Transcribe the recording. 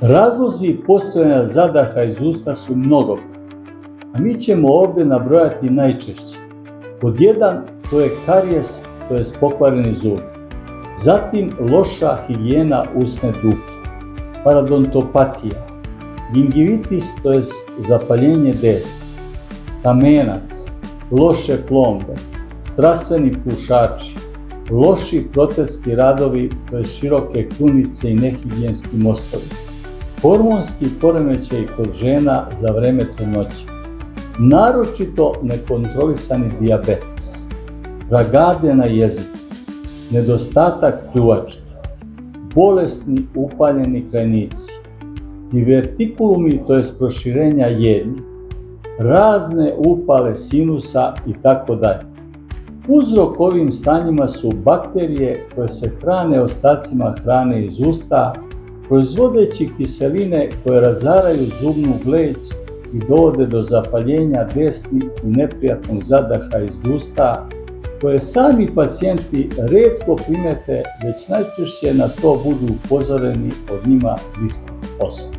Razlozi postojanja zadaha iz usta su mnogobrojni, a mi ćemo ovdje nabrojati najčešće. Pod 1, to je karijes, to je pokvareni zub. Zatim loša higijena usne dupke, parodontopatija, gingivitis, to je zapaljenje desna, kamenac, loše plombe, strastveni pušači, loši protetski radovi, to je široke krunice i nehigijenski mostovi, hormonski poremećaj kod žena za vreme trudnoće, naročito nekontrolisani dijabetes, ragade na jeziku, nedostatak pljuvačke, bolesni upaljeni krajnici, divertikulumi, to je proširenja jednji, razne upale sinusa itd. Uzrok ovim stanjima su bakterije koje se hrane ostacima hrane iz usta, proizvodeći kiseline koje razaraju zubnu gleć i dovode do zapaljenja desni i neprijatnog zadaha iz usta, koje sami pacijenti retko primete, već najčešće na to budu upozoreni od njima bliskih osoba.